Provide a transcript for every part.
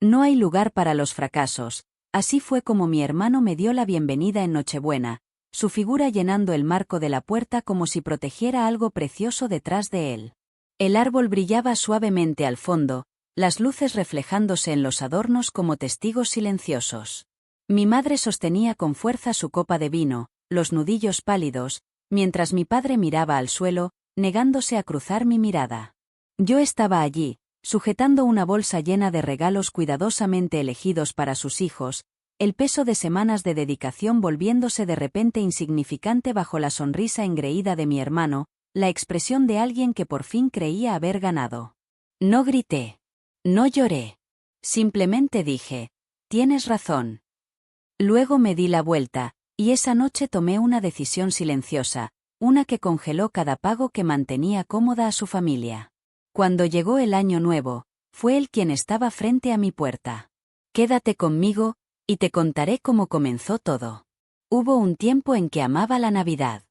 No hay lugar para los fracasos. Así fue como mi hermano me dio la bienvenida en Nochebuena, su figura llenando el marco de la puerta como si protegiera algo precioso detrás de él. El árbol brillaba suavemente al fondo, las luces reflejándose en los adornos como testigos silenciosos. Mi madre sostenía con fuerza su copa de vino, los nudillos pálidos, mientras mi padre miraba al suelo, negándose a cruzar mi mirada. Yo estaba allí, sujetando una bolsa llena de regalos cuidadosamente elegidos para sus hijos, el peso de semanas de dedicación volviéndose de repente insignificante bajo la sonrisa engreída de mi hermano, la expresión de alguien que por fin creía haber ganado. No grité. No lloré. Simplemente dije, tienes razón. Luego me di la vuelta, y esa noche tomé una decisión silenciosa, una que congeló cada pago que mantenía cómoda a su familia. Cuando llegó el año nuevo, fue él quien estaba frente a mi puerta. Quédate conmigo, y te contaré cómo comenzó todo. Hubo un tiempo en que amaba la Navidad.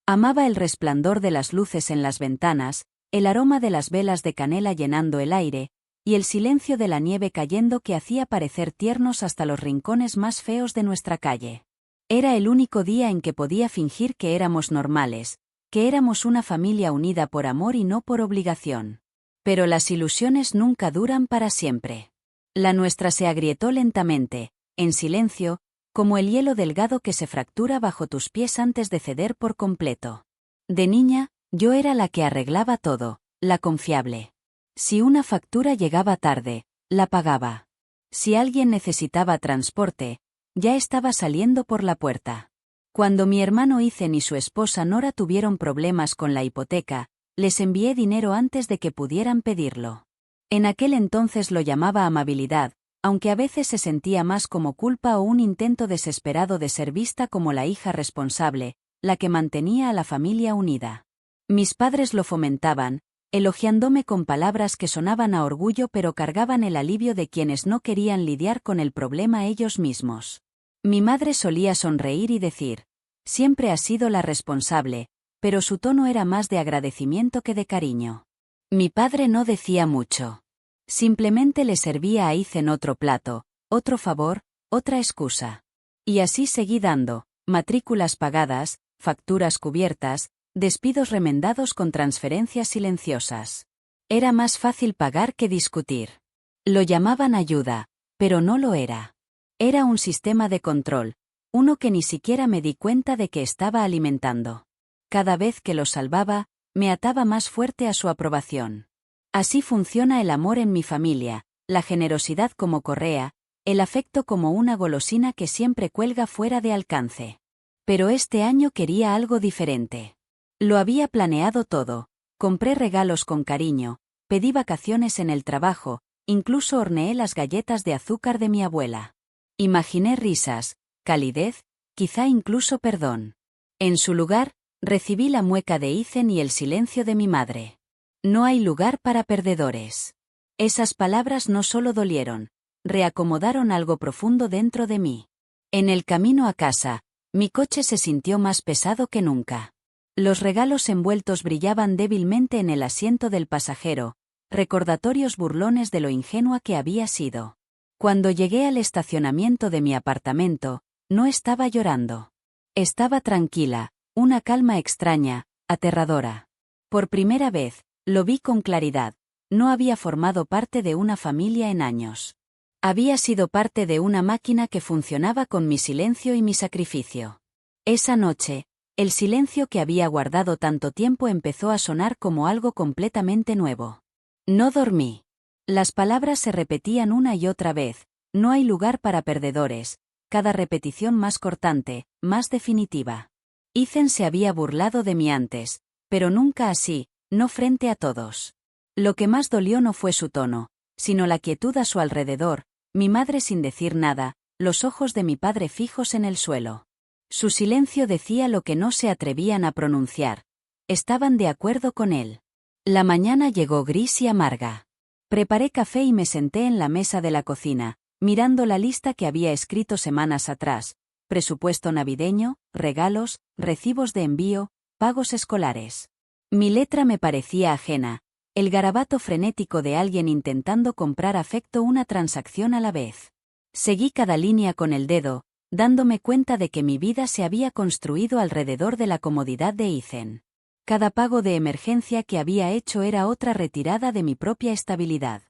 Amaba el resplandor de las luces en las ventanas, el aroma de las velas de canela llenando el aire, y el silencio de la nieve cayendo que hacía parecer tiernos hasta los rincones más feos de nuestra calle. Era el único día en que podía fingir que éramos normales, que éramos una familia unida por amor y no por obligación. Pero las ilusiones nunca duran para siempre. La nuestra se agrietó lentamente, en silencio, como el hielo delgado que se fractura bajo tus pies antes de ceder por completo. De niña, yo era la que arreglaba todo, la confiable. Si una factura llegaba tarde, la pagaba. Si alguien necesitaba transporte, ya estaba saliendo por la puerta. Cuando mi hermano Ethan y su esposa Nora tuvieron problemas con la hipoteca, les envié dinero antes de que pudieran pedirlo. En aquel entonces lo llamaba amabilidad, aunque a veces se sentía más como culpa o un intento desesperado de ser vista como la hija responsable, la que mantenía a la familia unida. Mis padres lo fomentaban, elogiándome con palabras que sonaban a orgullo pero cargaban el alivio de quienes no querían lidiar con el problema ellos mismos. Mi madre solía sonreír y decir, siempre has sido la responsable, pero su tono era más de agradecimiento que de cariño. Mi padre no decía mucho. Simplemente le servía a Ethan otro plato, otro favor, otra excusa. Y así seguí dando, matrículas pagadas, facturas cubiertas, despidos remendados con transferencias silenciosas. Era más fácil pagar que discutir. Lo llamaban ayuda, pero no lo era. Era un sistema de control, uno que ni siquiera me di cuenta de que estaba alimentando. Cada vez que lo salvaba, me ataba más fuerte a su aprobación. Así funciona el amor en mi familia, la generosidad como correa, el afecto como una golosina que siempre cuelga fuera de alcance. Pero este año quería algo diferente. Lo había planeado todo, compré regalos con cariño, pedí vacaciones en el trabajo, incluso horneé las galletas de azúcar de mi abuela. Imaginé risas, calidez, quizá incluso perdón. En su lugar, recibí la mueca de Ethan y el silencio de mi madre. No hay lugar para perdedores. Esas palabras no solo dolieron, reacomodaron algo profundo dentro de mí. En el camino a casa, mi coche se sintió más pesado que nunca. Los regalos envueltos brillaban débilmente en el asiento del pasajero, recordatorios burlones de lo ingenua que había sido. Cuando llegué al estacionamiento de mi apartamento, no estaba llorando. Estaba tranquila, una calma extraña, aterradora. Por primera vez, lo vi con claridad, no había formado parte de una familia en años. Había sido parte de una máquina que funcionaba con mi silencio y mi sacrificio. Esa noche, el silencio que había guardado tanto tiempo empezó a sonar como algo completamente nuevo. No dormí. Las palabras se repetían una y otra vez, no hay lugar para perdedores, cada repetición más cortante, más definitiva. Ethan se había burlado de mí antes, pero nunca así, no frente a todos. Lo que más dolió no fue su tono, sino la quietud a su alrededor, mi madre sin decir nada, los ojos de mi padre fijos en el suelo. Su silencio decía lo que no se atrevían a pronunciar. Estaban de acuerdo con él. La mañana llegó gris y amarga. Preparé café y me senté en la mesa de la cocina, mirando la lista que había escrito semanas atrás: presupuesto navideño, regalos, recibos de envío, pagos escolares. Mi letra me parecía ajena, El garabato frenético de alguien intentando comprar afecto, una transacción a la vez. Seguí cada línea con el dedo, dándome cuenta de que mi vida se había construido alrededor de la comodidad de Ethan. Cada pago de emergencia que había hecho era otra retirada de mi propia estabilidad.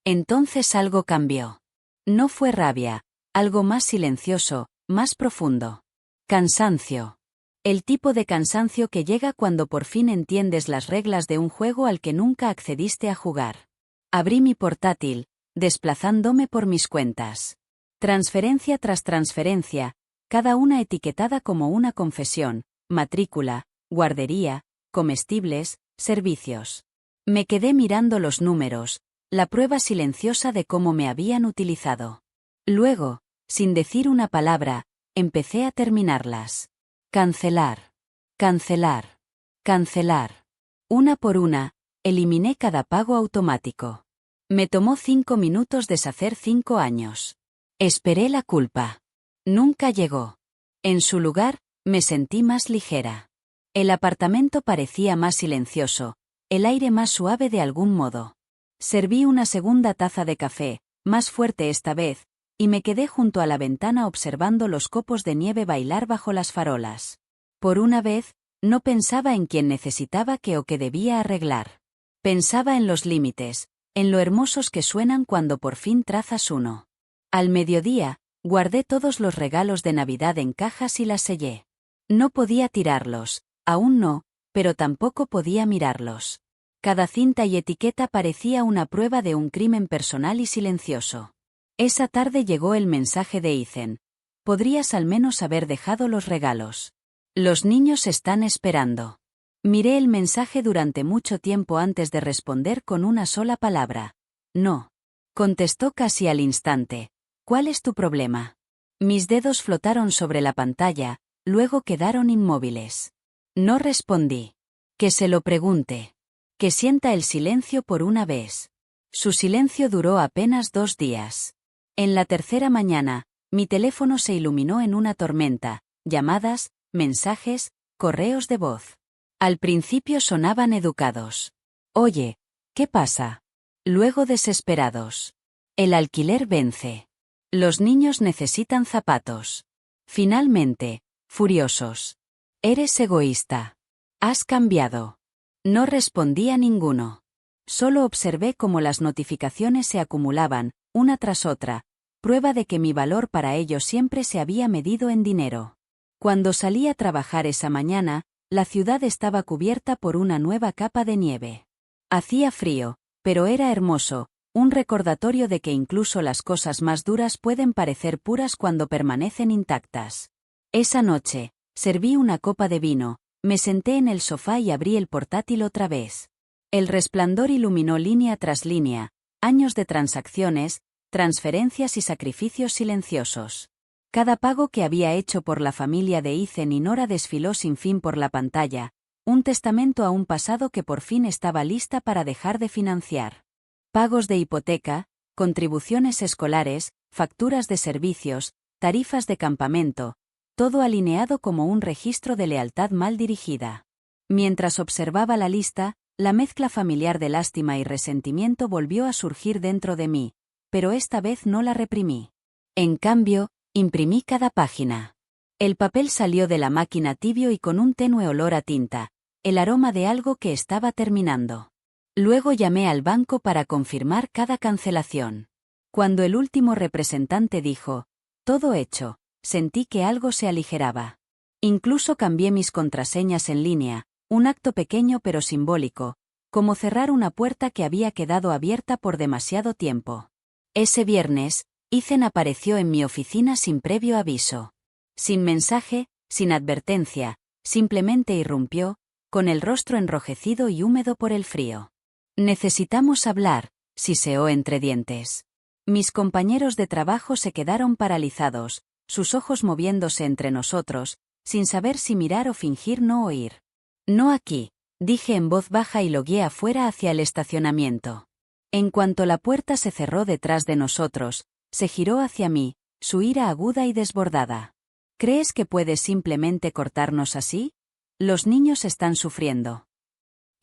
Entonces algo cambió. No fue rabia, algo más silencioso, más profundo. Cansancio. El tipo de cansancio que llega cuando por fin entiendes las reglas de un juego al que nunca accediste a jugar. Abrí mi portátil, desplazándome por mis cuentas. Transferencia tras transferencia, cada una etiquetada como una confesión: matrícula, guardería, comestibles, servicios. Me quedé mirando los números, la prueba silenciosa de cómo me habían utilizado. Luego, sin decir una palabra, empecé a terminarlas. Cancelar. Cancelar. Cancelar. Una por una, eliminé cada pago automático. Me tomó 5 minutos deshacer 5 años. Esperé la culpa. Nunca llegó. En su lugar, me sentí más ligera. El apartamento parecía más silencioso, el aire más suave de algún modo. Serví una segunda taza de café, más fuerte esta vez, y me quedé junto a la ventana observando los copos de nieve bailar bajo las farolas. Por una vez, no pensaba en quién necesitaba o que debía arreglar. Pensaba en los límites, en lo hermosos que suenan cuando por fin trazas uno. Al mediodía, guardé todos los regalos de Navidad en cajas y las sellé. No podía tirarlos, aún no, pero tampoco podía mirarlos. Cada cinta y etiqueta parecía una prueba de un crimen personal y silencioso. Esa tarde llegó el mensaje de Ethan. Podrías al menos haber dejado los regalos. Los niños están esperando. Miré el mensaje durante mucho tiempo antes de responder con una sola palabra. No. Contestó casi al instante. ¿Cuál es tu problema? Mis dedos flotaron sobre la pantalla, luego quedaron inmóviles. No respondí. Que se lo pregunte. Que sienta el silencio por una vez. Su silencio duró apenas 2 días. En la tercera mañana, mi teléfono se iluminó en una tormenta: llamadas, mensajes, correos de voz. Al principio sonaban educados. Oye, ¿qué pasa? Luego desesperados. El alquiler vence. Los niños necesitan zapatos. Finalmente, furiosos. Eres egoísta. Has cambiado. No respondí a ninguno. Solo observé cómo las notificaciones se acumulaban, una tras otra, prueba de que mi valor para ellos siempre se había medido en dinero. Cuando salí a trabajar esa mañana, la ciudad estaba cubierta por una nueva capa de nieve. Hacía frío, pero era hermoso, un recordatorio de que incluso las cosas más duras pueden parecer puras cuando permanecen intactas. Esa noche, serví una copa de vino, me senté en el sofá y abrí el portátil otra vez. El resplandor iluminó línea tras línea, años de transacciones, transferencias y sacrificios silenciosos. Cada pago que había hecho por la familia de Ethan y Nora desfiló sin fin por la pantalla, un testamento a un pasado que por fin estaba lista para dejar de financiar. Pagos de hipoteca, contribuciones escolares, facturas de servicios, tarifas de campamento, todo alineado como un registro de lealtad mal dirigida. Mientras observaba la lista, la mezcla familiar de lástima y resentimiento volvió a surgir dentro de mí, pero esta vez no la reprimí. En cambio, imprimí cada página. El papel salió de la máquina tibio y con un tenue olor a tinta, el aroma de algo que estaba terminando. Luego llamé al banco para confirmar cada cancelación. Cuando el último representante dijo, todo hecho, sentí que algo se aligeraba. Incluso cambié mis contraseñas en línea, un acto pequeño pero simbólico, como cerrar una puerta que había quedado abierta por demasiado tiempo. Ese viernes, Ethan apareció en mi oficina sin previo aviso. Sin mensaje, sin advertencia, simplemente irrumpió, con el rostro enrojecido y húmedo por el frío. Necesitamos hablar, siseó entre dientes. Mis compañeros de trabajo se quedaron paralizados, sus ojos moviéndose entre nosotros, sin saber si mirar o fingir no oír. No aquí, dije en voz baja y lo guié afuera hacia el estacionamiento. En cuanto la puerta se cerró detrás de nosotros, se giró hacia mí, su ira aguda y desbordada. ¿Crees que puedes simplemente cortarnos así? Los niños están sufriendo.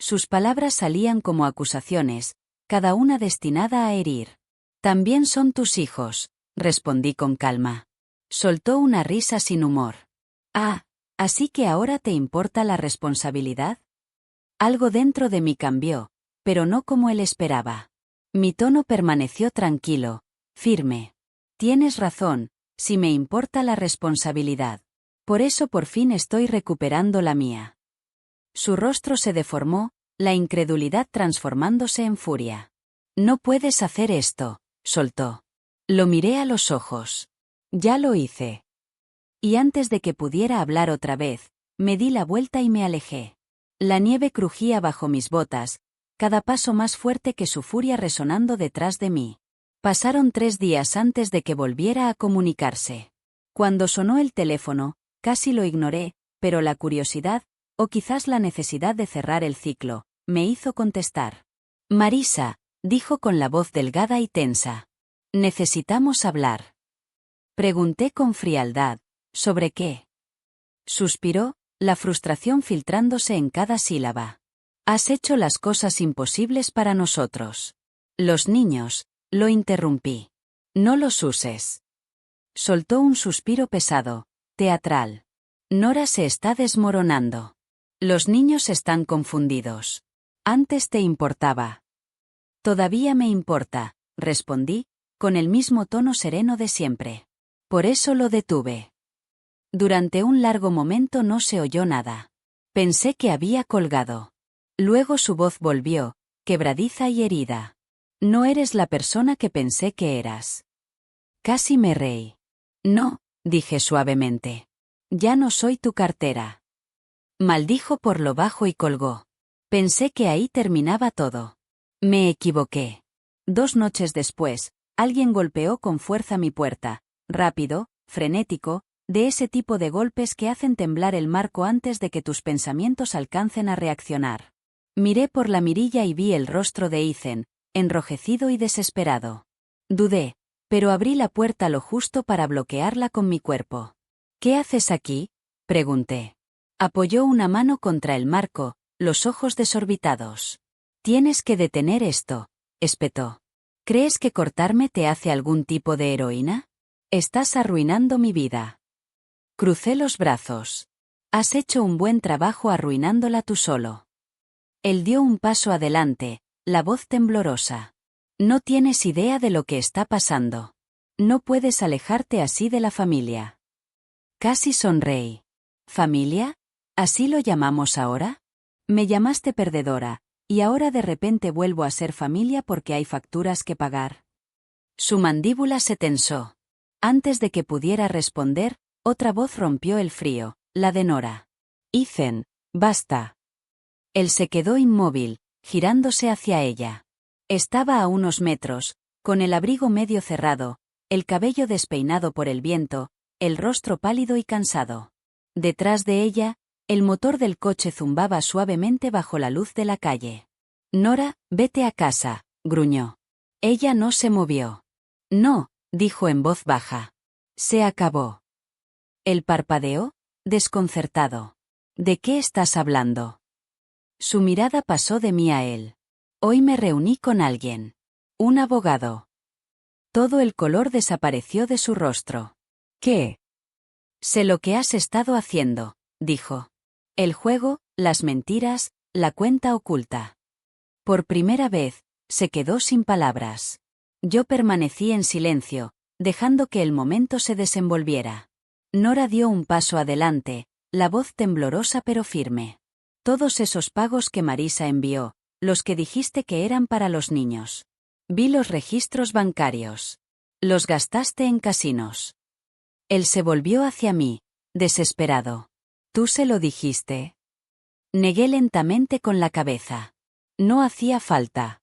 Sus palabras salían como acusaciones, cada una destinada a herir. También son tus hijos, respondí con calma. Soltó una risa sin humor. Ah, ¿así que ahora te importa la responsabilidad? Algo dentro de mí cambió, pero no como él esperaba. Mi tono permaneció tranquilo, firme. Tienes razón, si me importa la responsabilidad. Por eso por fin estoy recuperando la mía. Su rostro se deformó, la incredulidad transformándose en furia. No puedes hacer esto, soltó. Lo miré a los ojos. Ya lo hice. Y antes de que pudiera hablar otra vez, me di la vuelta y me alejé. La nieve crujía bajo mis botas, cada paso más fuerte que su furia resonando detrás de mí. Pasaron 3 días antes de que volviera a comunicarse. Cuando sonó el teléfono, casi lo ignoré, pero la curiosidad, o quizás la necesidad de cerrar el ciclo, me hizo contestar. Marisa, dijo con la voz delgada y tensa. Necesitamos hablar. Pregunté con frialdad. ¿Sobre qué? Suspiró, la frustración filtrándose en cada sílaba. Has hecho las cosas imposibles para nosotros. Los niños, lo interrumpí. No los uses. Soltó un suspiro pesado, teatral. Nora se está desmoronando. Los niños están confundidos. Antes te importaba. Todavía me importa, respondí, con el mismo tono sereno de siempre. Por eso lo detuve. Durante un largo momento no se oyó nada. Pensé que había colgado. Luego su voz volvió, quebradiza y herida. No eres la persona que pensé que eras. Casi me reí. No, dije suavemente. Ya no soy tu cartera. Maldijo por lo bajo y colgó. Pensé que ahí terminaba todo. Me equivoqué. 2 noches después, alguien golpeó con fuerza mi puerta, rápido, frenético, de ese tipo de golpes que hacen temblar el marco antes de que tus pensamientos alcancen a reaccionar. Miré por la mirilla y vi el rostro de Ethan, enrojecido y desesperado. Dudé, pero abrí la puerta lo justo para bloquearla con mi cuerpo. ¿Qué haces aquí?, pregunté. Apoyó una mano contra el marco, los ojos desorbitados. Tienes que detener esto, espetó. ¿Crees que cortarme te hace algún tipo de heroína? Estás arruinando mi vida. Crucé los brazos. Has hecho un buen trabajo arruinándola tú solo. Él dio un paso adelante, la voz temblorosa. No tienes idea de lo que está pasando. No puedes alejarte así de la familia. Casi sonreí. ¿Familia? ¿Así lo llamamos ahora? Me llamaste perdedora, y ahora de repente vuelvo a ser familia porque hay facturas que pagar. Su mandíbula se tensó. Antes de que pudiera responder, otra voz rompió el frío, la de Nora. Ethan, basta. Él se quedó inmóvil, girándose hacia ella. Estaba a unos metros, con el abrigo medio cerrado, el cabello despeinado por el viento, el rostro pálido y cansado. Detrás de ella, el motor del coche zumbaba suavemente bajo la luz de la calle. Nora, vete a casa, gruñó. Ella no se movió. No, dijo en voz baja. Se acabó. Él parpadeó, desconcertado. ¿De qué estás hablando? Su mirada pasó de mí a él. Hoy me reuní con alguien. Un abogado. Todo el color desapareció de su rostro. ¿Qué? Sé lo que has estado haciendo, dijo. El juego, las mentiras, la cuenta oculta. Por primera vez, se quedó sin palabras. Yo permanecí en silencio, dejando que el momento se desenvolviera. Nora dio un paso adelante, la voz temblorosa pero firme. Todos esos pagos que Marisa envió, los que dijiste que eran para los niños. Vi los registros bancarios. Los gastaste en casinos. Él se volvió hacia mí, desesperado. ¿Tú se lo dijiste? Negué lentamente con la cabeza. No hacía falta.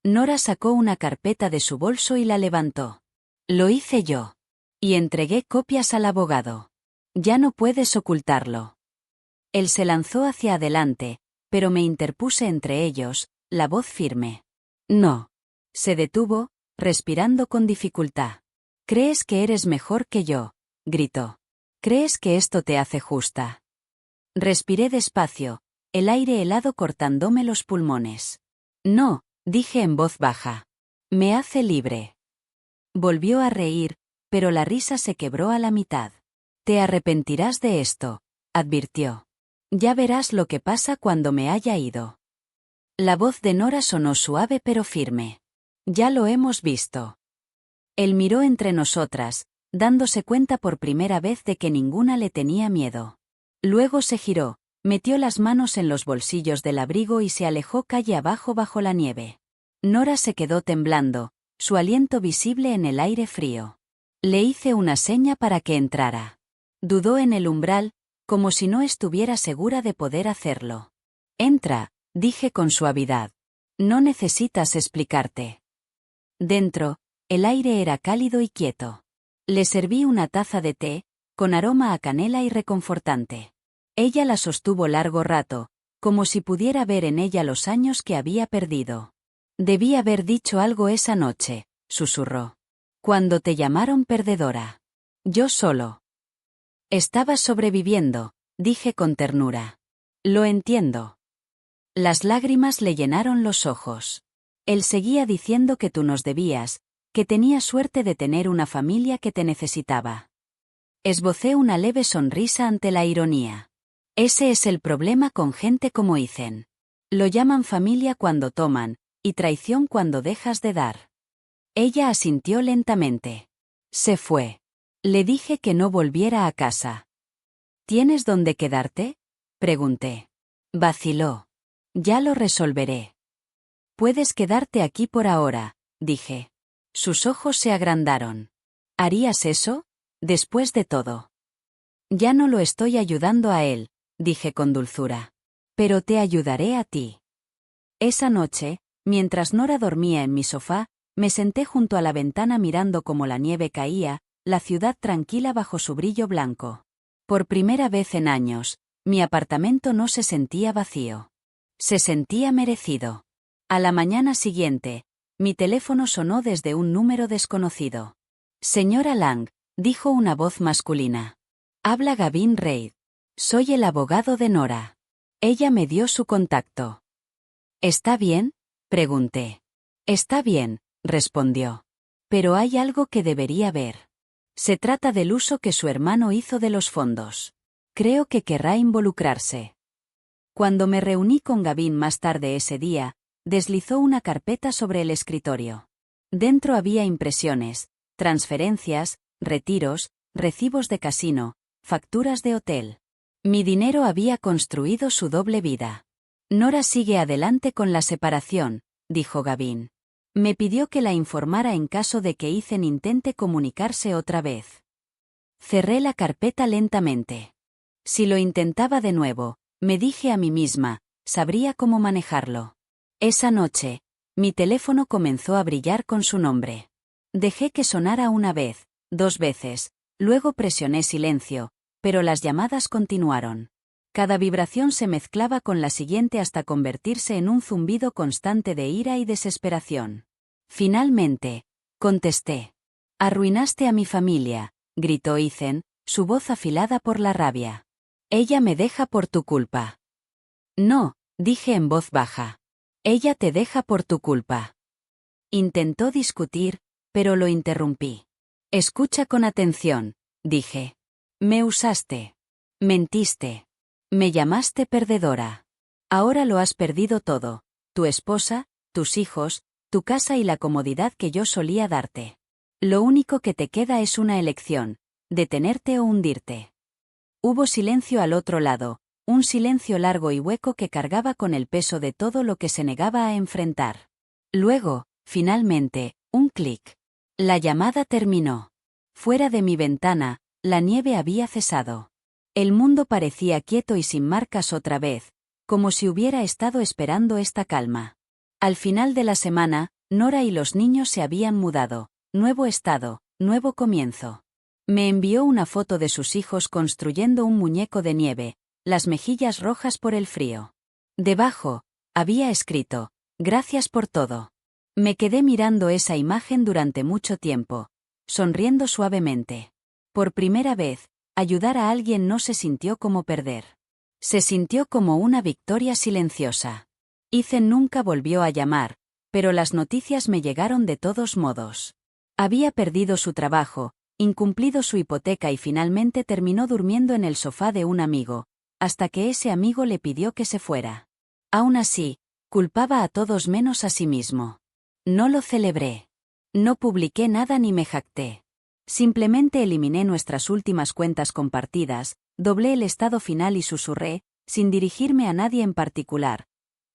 Nora sacó una carpeta de su bolso y la levantó. Lo hice yo. Y entregué copias al abogado. Ya no puedes ocultarlo. Él se lanzó hacia adelante, pero me interpuse entre ellos, la voz firme. No. Se detuvo, respirando con dificultad. ¿Crees que eres mejor que yo?, gritó. ¿Crees que esto te hace justa? Respiré despacio, el aire helado cortándome los pulmones. No, dije en voz baja. Me hace libre. Volvió a reír, pero la risa se quebró a la mitad. Te arrepentirás de esto, advirtió. Ya verás lo que pasa cuando me haya ido. La voz de Nora sonó suave pero firme. Ya lo hemos visto. Él miró entre nosotras, dándose cuenta por primera vez de que ninguna le tenía miedo. Luego se giró, metió las manos en los bolsillos del abrigo y se alejó calle abajo bajo la nieve. Nora se quedó temblando, su aliento visible en el aire frío. Le hice una seña para que entrara. Dudó en el umbral, como si no estuviera segura de poder hacerlo. Entra, dije con suavidad. No necesitas explicarte. Dentro, el aire era cálido y quieto. Le serví una taza de té, con aroma a canela y reconfortante. Ella la sostuvo largo rato, como si pudiera ver en ella los años que había perdido. Debí haber dicho algo esa noche, susurró. Cuando te llamaron perdedora. Yo solo. Estabas sobreviviendo, dije con ternura. Lo entiendo. Las lágrimas le llenaron los ojos. Él seguía diciendo que tú nos debías, que tenías suerte de tener una familia que te necesitaba. Esbocé una leve sonrisa ante la ironía. Ese es el problema con gente como Ethan. Lo llaman familia cuando toman, y traición cuando dejas de dar. Ella asintió lentamente. Se fue. Le dije que no volviera a casa. ¿Tienes dónde quedarte? Pregunté. Vaciló. Ya lo resolveré. Puedes quedarte aquí por ahora, dije. Sus ojos se agrandaron. ¿Harías eso? Después de todo. Ya no lo estoy ayudando a él, dije con dulzura. Pero te ayudaré a ti. Esa noche, mientras Nora dormía en mi sofá, me senté junto a la ventana mirando cómo la nieve caía, la ciudad tranquila bajo su brillo blanco. Por primera vez en años, mi apartamento no se sentía vacío. Se sentía merecido. A la mañana siguiente, mi teléfono sonó desde un número desconocido. Señora Lang, dijo una voz masculina. Habla Gavin Reid. Soy el abogado de Nora. Ella me dio su contacto. ¿Está bien? Pregunté. Está bien, respondió. Pero hay algo que debería ver. Se trata del uso que su hermano hizo de los fondos. Creo que querrá involucrarse. Cuando me reuní con Gavin más tarde ese día, deslizó una carpeta sobre el escritorio. Dentro había impresiones, transferencias, retiros, recibos de casino, facturas de hotel. Mi dinero había construido su doble vida. Nora sigue adelante con la separación, dijo Gavin. Me pidió que la informara en caso de que Ethan intente comunicarse otra vez. Cerré la carpeta lentamente. Si lo intentaba de nuevo, me dije a mí misma, sabría cómo manejarlo. Esa noche, mi teléfono comenzó a brillar con su nombre. Dejé que sonara una vez, 2 veces, luego presioné silencio, pero las llamadas continuaron. Cada vibración se mezclaba con la siguiente hasta convertirse en un zumbido constante de ira y desesperación. Finalmente, contesté. Arruinaste a mi familia, gritó Ethan, su voz afilada por la rabia. Ella me deja por tu culpa. No, dije en voz baja. Ella te deja por tu culpa. Intentó discutir, pero lo interrumpí. Escucha con atención, dije. Me usaste. Mentiste. Me llamaste perdedora. Ahora lo has perdido todo, tu esposa, tus hijos, tu casa y la comodidad que yo solía darte. Lo único que te queda es una elección, detenerte o hundirte. Hubo silencio al otro lado, un silencio largo y hueco que cargaba con el peso de todo lo que se negaba a enfrentar. Luego, finalmente, un clic. La llamada terminó. Fuera de mi ventana, la nieve había cesado. El mundo parecía quieto y sin marcas otra vez, como si hubiera estado esperando esta calma. Al final de la semana, Nora y los niños se habían mudado. Nuevo estado, nuevo comienzo. Me envió una foto de sus hijos construyendo un muñeco de nieve, las mejillas rojas por el frío. Debajo, había escrito, gracias por todo. Me quedé mirando esa imagen durante mucho tiempo, sonriendo suavemente. Por primera vez, ayudar a alguien no se sintió como perder. Se sintió como una victoria silenciosa. Ethan nunca volvió a llamar, pero las noticias me llegaron de todos modos. Había perdido su trabajo, incumplido su hipoteca y finalmente terminó durmiendo en el sofá de un amigo, hasta que ese amigo le pidió que se fuera. Aún así, culpaba a todos menos a sí mismo. No lo celebré. No publiqué nada ni me jacté. Simplemente eliminé nuestras últimas cuentas compartidas, doblé el estado final y susurré, sin dirigirme a nadie en particular.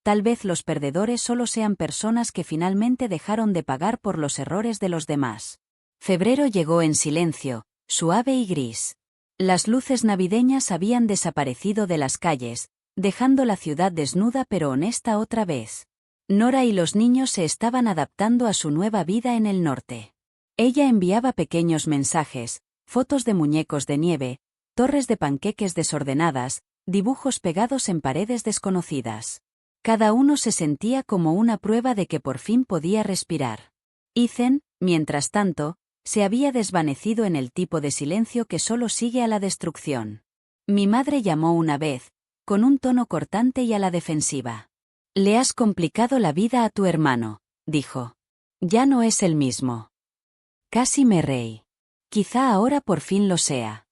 Tal vez los perdedores solo sean personas que finalmente dejaron de pagar por los errores de los demás. Febrero llegó en silencio, suave y gris. Las luces navideñas habían desaparecido de las calles, dejando la ciudad desnuda pero honesta otra vez. Nora y los niños se estaban adaptando a su nueva vida en el norte. Ella enviaba pequeños mensajes, fotos de muñecos de nieve, torres de panqueques desordenadas, dibujos pegados en paredes desconocidas. Cada uno se sentía como una prueba de que por fin podía respirar. Ethan, mientras tanto, se había desvanecido en el tipo de silencio que solo sigue a la destrucción. Mi madre llamó una vez, con un tono cortante y a la defensiva. «Le has complicado la vida a tu hermano», dijo. «Ya no es el mismo». Casi me reí. Quizá ahora por fin lo sea.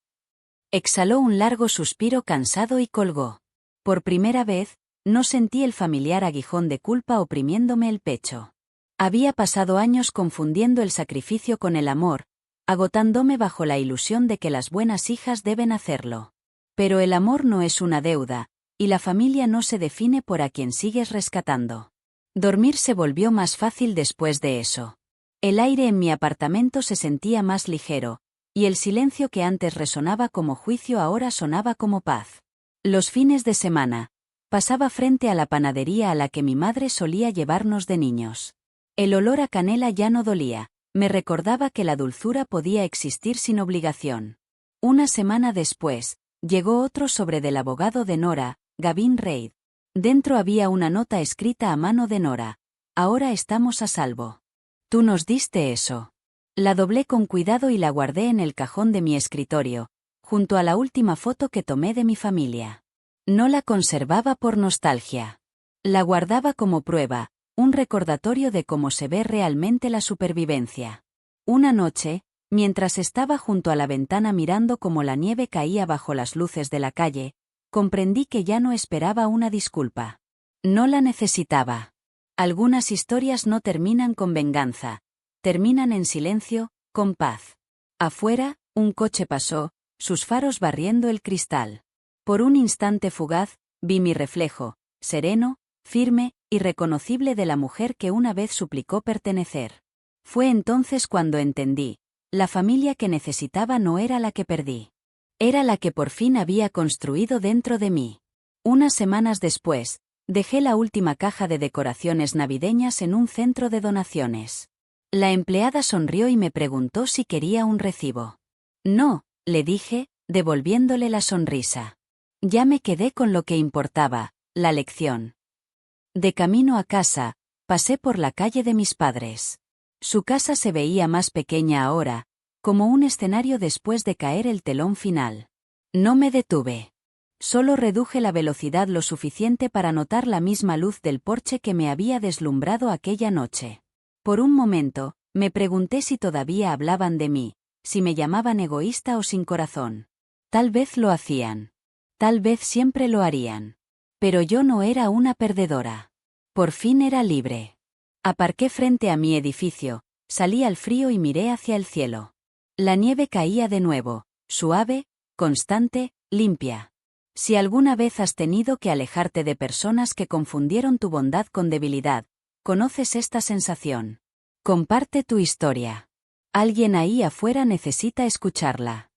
Exhaló un largo suspiro cansado y colgó. Por primera vez, no sentí el familiar aguijón de culpa oprimiéndome el pecho. Había pasado años confundiendo el sacrificio con el amor, agotándome bajo la ilusión de que las buenas hijas deben hacerlo. Pero el amor no es una deuda, y la familia no se define por a quien sigues rescatando. Dormir se volvió más fácil después de eso. El aire en mi apartamento se sentía más ligero, y el silencio que antes resonaba como juicio ahora sonaba como paz. Los fines de semana, pasaba frente a la panadería a la que mi madre solía llevarnos de niños. El olor a canela ya no dolía, me recordaba que la dulzura podía existir sin obligación. Una semana después, llegó otro sobre del abogado de Nora, Gavin Reid. Dentro había una nota escrita a mano de Nora. «Ahora estamos a salvo. Tú nos diste eso». La doblé con cuidado y la guardé en el cajón de mi escritorio, junto a la última foto que tomé de mi familia. No la conservaba por nostalgia. La guardaba como prueba, un recordatorio de cómo se ve realmente la supervivencia. Una noche, mientras estaba junto a la ventana mirando cómo la nieve caía bajo las luces de la calle, comprendí que ya no esperaba una disculpa. No la necesitaba. Algunas historias no terminan con venganza, terminan en silencio, con paz. Afuera, un coche pasó, sus faros barriendo el cristal. Por un instante fugaz, vi mi reflejo, sereno, firme, irreconocible de la mujer que una vez suplicó pertenecer. Fue entonces cuando entendí, la familia que necesitaba no era la que perdí. Era la que por fin había construido dentro de mí. Unas semanas después, dejé la última caja de decoraciones navideñas en un centro de donaciones. La empleada sonrió y me preguntó si quería un recibo. No, le dije, devolviéndole la sonrisa. Ya me quedé con lo que importaba, la lección. De camino a casa, pasé por la calle de mis padres. Su casa se veía más pequeña ahora, como un escenario después de caer el telón final. No me detuve. Solo reduje la velocidad lo suficiente para notar la misma luz del porche que me había deslumbrado aquella noche. Por un momento, me pregunté si todavía hablaban de mí, si me llamaban egoísta o sin corazón. Tal vez lo hacían. Tal vez siempre lo harían. Pero yo no era una perdedora. Por fin era libre. Aparqué frente a mi edificio, salí al frío y miré hacia el cielo. La nieve caía de nuevo, suave, constante, limpia. Si alguna vez has tenido que alejarte de personas que confundieron tu bondad con debilidad, conoces esta sensación. Comparte tu historia. Alguien ahí afuera necesita escucharla.